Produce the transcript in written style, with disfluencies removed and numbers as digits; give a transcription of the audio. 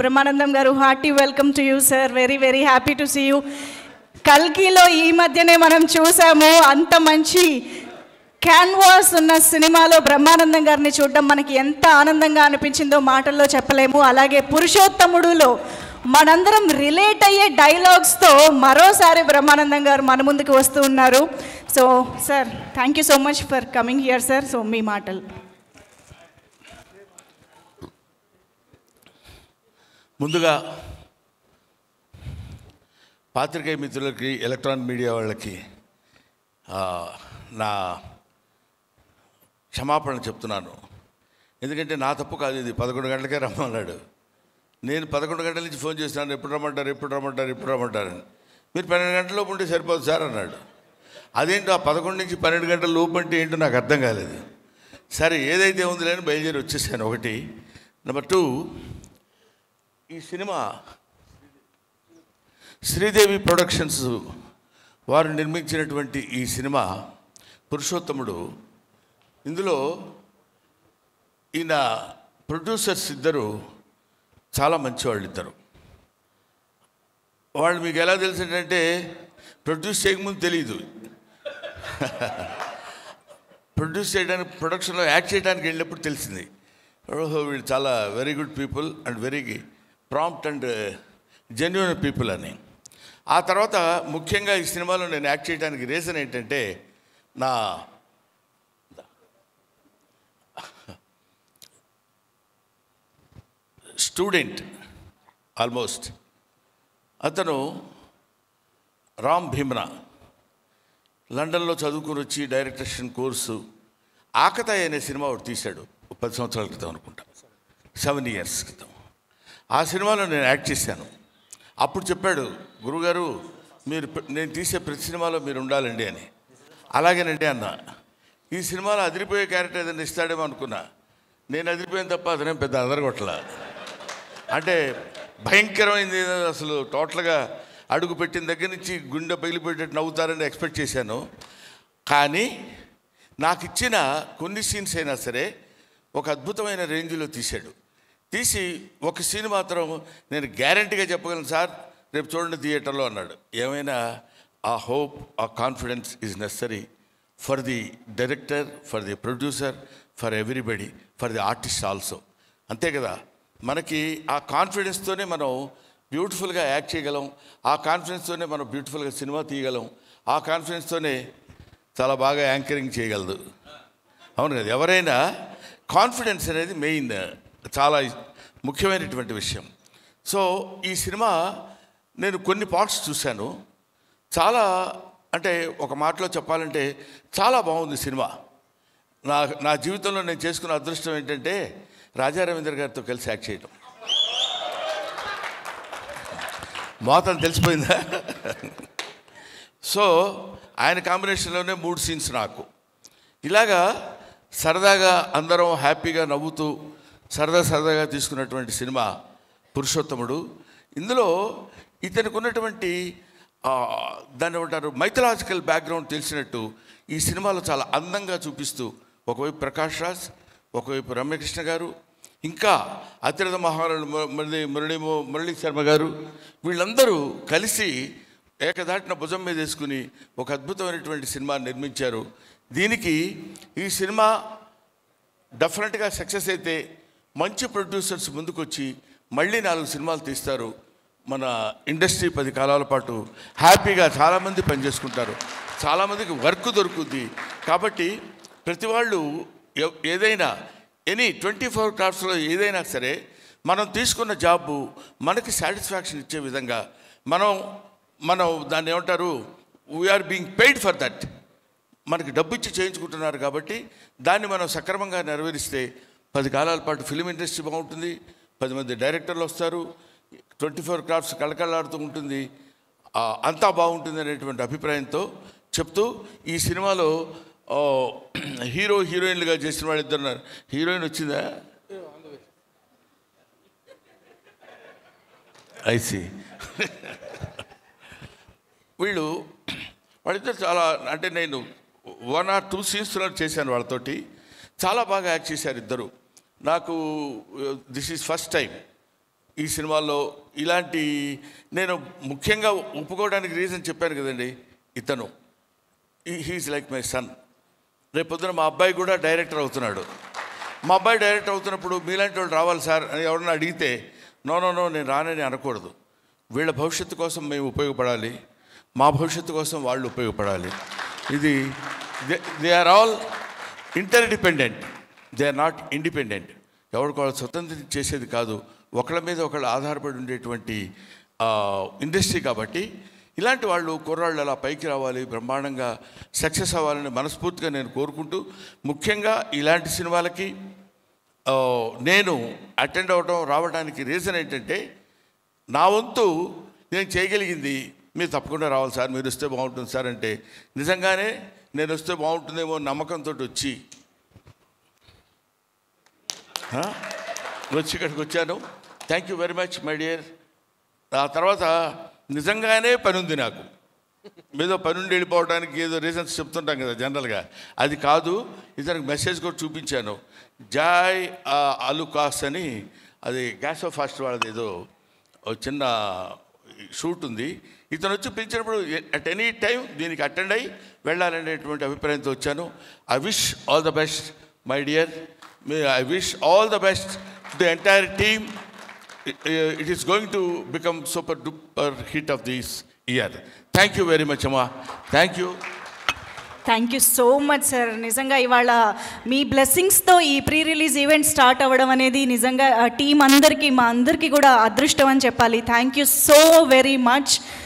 Brahmanandam garu, hearty welcome to you sir. Very very happy to see you. కల్కిలో ఈ మధ్యనే మనం చూసాము, అంత మంచి క్యాన్వాస్ ఉన్న సినిమాలో బ్రహ్మానందం గారిని చూడడం మనకి ఎంత ఆనందంగా అనిపించిందో మాటల్లో చెప్పలేము. అలాగే పురుషోత్తముడులో మనందరం రిలేట్ అయ్యే డైలాగ్స్తో మరోసారి బ్రహ్మానందం గారు మన ముందుకు వస్తూ ఉన్నారు. So sir, thank you so much for coming here sir. So మీ మాటలు. ముందుగా పాత్రికేయ మిత్రులకి, ఎలక్ట్రానిక్ మీడియా వాళ్ళకి నా క్షమాపణ చెప్తున్నాను. ఎందుకంటే నా తప్పు కాదు ఇది. 11 గంటలకే రమ్మన్నాడు. నేను 11 గంటల నుంచి ఫోన్ చేస్తున్నాను, ఎప్పుడు రమ్మంటారు. మీరు 12 గంటల లోపు ఉంటే సరిపోదు సార్ అన్నాడు. అదేంటో ఆ 11 నుంచి 12 గంటల లోపు అంటే ఏంటో నాకు అర్థం కాలేదు. సరే ఏదైతే ఉందిలే అని బయలుదేరి వచ్చేసాను. ఒకటి. నెంబర్ 2, ఈ సినిమా శ్రీదేవి ప్రొడక్షన్స్ వారు నిర్మించినటువంటి ఈ సినిమా పురుషోత్తముడు, ఇందులో ఈయన ప్రొడ్యూసర్స్ ఇద్దరు చాలా మంచివాళ్ళు. ఇద్దరు వాళ్ళు మీకు ఎలా తెలిసిందంటే ప్రొడ్యూస్ చేయకముందు తెలియదు. ప్రొడ్యూస్ చేయడానికి, ప్రొడక్షన్లో యాక్ట్ చేయడానికి వెళ్ళినప్పుడు తెలిసింది. ఓహో వీళ్ళు చాలా very good people and very prompt and genuine people అని. ఆ తర్వాత ముఖ్యంగా ఈ సినిమాలో నేను యాక్ట్ చేయడానికి రీజన్ ఏంటంటే, నా స్టూడెంట్ ఆల్మోస్ట్, అతను రామ్ భీమ్రా, లండన్లో చదువుకుని వచ్చి డైరెక్షన్ కోర్సు ఆకతాయి అనే సినిమా ఒకటి తీశాడు 10 సంవత్సరాల క్రితం అనుకుంటా, 7 years క్రితం. ఆ సినిమాలో నేను యాక్ట్ చేశాను. అప్పుడు చెప్పాడు, గురుగారు మీరు నేను తీసే ప్రతి సినిమాలో మీరు ఉండాలండి అని. అలాగేనండి అన్న. ఈ సినిమాలో అదిరిపోయే క్యారెక్టర్ ఏదైనా ఇస్తాడేమో అనుకున్నా. నేను అదిరిపోయాను తప్ప అతనేం పెద్ద అదరగొట్టల. అంటే భయంకరమైంది, అసలు టోటల్గా అడుగు పెట్టిన దగ్గర నుంచి గుండె పగిలిపోయేటట్టు నవ్వుతారని ఎక్స్పెక్ట్ చేశాను. కానీ నాకు ఇచ్చిన కొన్ని సీన్స్ అయినా సరే ఒక అద్భుతమైన రేంజ్లో తీశాడు. తీసి ఒక సీన్ మాత్రం నేను గ్యారంటీగా చెప్పగలను సార్, రేపు చూడండి థియేటర్లో అన్నాడు. ఏమైనా ఆ హోప్, ఆ confidence is necessary for the director, for the producer, for everybody, for the artist also. అంతే కదా, మనకి ఆ కాన్ఫిడెన్స్తోనే మనం బ్యూటిఫుల్గా యాక్ట్ చేయగలం. ఆ కాన్ఫిడెన్స్తోనే మనం బ్యూటిఫుల్గా సినిమా తీయగలం. ఆ కాన్ఫిడెన్స్తోనే చాలా బాగా యాంకరింగ్ చేయగలదు. అవును కదా, ఎవరైనా కాన్ఫిడెన్స్ అనేది మెయిన్, చాలా ముఖ్యమైనటువంటి విషయం. సో ఈ సినిమా నేను కొన్ని పార్ట్స్ చూశాను. చాలా, అంటే ఒక మాటలో చెప్పాలంటే చాలా బాగుంది సినిమా. నా జీవితంలో నేను చేసుకున్న అదృష్టం ఏంటంటే రాజా రవీంద్ర గారితో కలిసి యాక్ట్ చేయడం. మోతం తెలిసిపోయిందా? సో ఆయన కాంబినేషన్లోనే 3 scenes నాకు. ఇలాగా సరదాగా అందరం హ్యాపీగా నవ్వుతూ సరదాగా తీసుకున్నటువంటి సినిమా పురుషోత్తముడు. ఇందులో ఇతనికి ఉన్నటువంటి దాన్ని ఏమంటారు, మైథలాజికల్ బ్యాక్గ్రౌండ్ తెలిసినట్టు ఈ సినిమాలో చాలా అందంగా చూపిస్తూ, ఒకవైపు ప్రకాష్ రాజ్, ఒకవైపు రమ్యకృష్ణ గారు, ఇంకా అతిరథ మహారాజు మురళీ శర్మ గారు, వీళ్ళందరూ కలిసి ఏకదాటిన భుజం మీద వేసుకుని ఒక అద్భుతమైనటువంటి సినిమా నిర్మించారు. దీనికి ఈ సినిమా డెఫినెట్గా సక్సెస్ అయితే మంచి ప్రొడ్యూసర్స్ ముందుకొచ్చి మళ్ళీ 4 సినిమాలు తీస్తారు. మన ఇండస్ట్రీ 10 కాలాల పాటు హ్యాపీగా చాలామంది పనిచేసుకుంటారు, చాలామందికి వర్క్ దొరుకుద్ది. కాబట్టి ప్రతి వాళ్ళు ఏదైనా 24 క్రాఫ్ట్స్లో ఏదైనా సరే మనం తీసుకున్న జాబు మనకి సాటిస్ఫాక్షన్ ఇచ్చే విధంగా మనం దాన్ని ఏమంటారు, we are being paid for that. మనకి డబ్బు ఇచ్చి చేయించుకుంటున్నారు కాబట్టి దాన్ని మనం సక్రమంగా నెరవేరిస్తే 10 కాలాల పాటు ఫిలిం ఇండస్ట్రీ బాగుంటుంది, 10 మంది డైరెక్టర్లు వస్తారు, 24 క్రాఫ్ట్స్ కళకళలాడుతూ ఉంటుంది, అంతా బాగుంటుంది అనేటువంటి అభిప్రాయంతో చెప్తూ ఈ సినిమాలో హీరో హీరోయిన్లుగా చేసిన వాళ్ళు ఇద్దరు ఉన్నారు. హీరోయిన్ వచ్చిందా? ఐసి. వాళ్ళిద్దరు చాలా, అంటే నేను 1 or 2 scenes చేశాను వాళ్ళతోటి. చాలా బాగా యాక్ట్ చేశారు ఇద్దరు. నాకు దిస్ ఈజ్ ఫస్ట్ టైం ఈ సినిమాల్లో ఇలాంటి నేను ముఖ్యంగా ఒప్పుకోవడానికి రీజన్ చెప్పాను కదండి. ఇతను హీఈస్ లైక్ మై సన్. రేపు పొద్దున మా అబ్బాయి కూడా డైరెక్టర్ అవుతున్నాడు. మా అబ్బాయి డైరెక్టర్ అవుతున్నప్పుడు మీలాంటి వాళ్ళు రావాలి సార్ అని ఎవరన్నా అడిగితే నో నేను రానని అనకూడదు. వీళ్ళ భవిష్యత్తు కోసం మేము ఉపయోగపడాలి, మా భవిష్యత్తు కోసం వాళ్ళు ఉపయోగపడాలి. ఇది they are all interdependent, they are not independent. ఎవరికి వాళ్ళు స్వతంత్రం చేసేది కాదు, ఒకళ్ళ మీద ఒకళ్ళు ఆధారపడి ఉండేటువంటి ఇండస్ట్రీ. కాబట్టి ఇలాంటి వాళ్ళు కుర్రాళ్ళు అలా పైకి రావాలి, బ్రహ్మాండంగా సక్సెస్ అవ్వాలని మనస్ఫూర్తిగా నేను కోరుకుంటూ, ముఖ్యంగా ఇలాంటి సినిమాలకి నేను అటెండ్ అవ్వడం రావడానికి రీజన్ ఏంటంటే, నా వంతు నేను చేయగలిగింది మీరు తప్పకుండా రావాలి సార్, మీరు వస్తే బాగుంటుంది సార్ అంటే నిజంగానే నేను వస్తే బాగుంటుందేమో నమ్మకంతో వచ్చి ఇక్కడికి వచ్చాను. Thank you very much my dear. ఆ తర్వాత నిజంగానే పని ఉంది నాకు. ఏదో పని ఉండి వెళ్ళిపోవడానికి ఏదో రీజన్స్ చెప్తుంటాం కదా జనరల్గా, అది కాదు. ఇతనికి మెసేజ్ కూడా చూపించాను. జాయ్ అలుకాస్ అని, అది గ్యాస్ ఆఫ్ ఫాస్ట్ వాళ్ళది ఏదో చిన్న షూట్ ఉంది. ఇతను వచ్చి పిలిచినప్పుడు అట్ ఎనీ టైం దీనికి అటెండ్ అయ్యి వెళ్ళాలనేటువంటి అభిప్రాయంతో వచ్చాను. I wish all the best my dear. I wish all the best to the entire team. It is going to become super duper hit of this year. Thank you very much, Amma. Thank you. Thank you so much sir. నిజంగా ఇవాళ మీ బ్లెస్సింగ్స్తో ఈ pre release event start అవ్వడం అనేది నిజంగా team అందరికీ, మా అందరికీ కూడా అదృష్టం అని చెప్పాలి. Thank you so very much.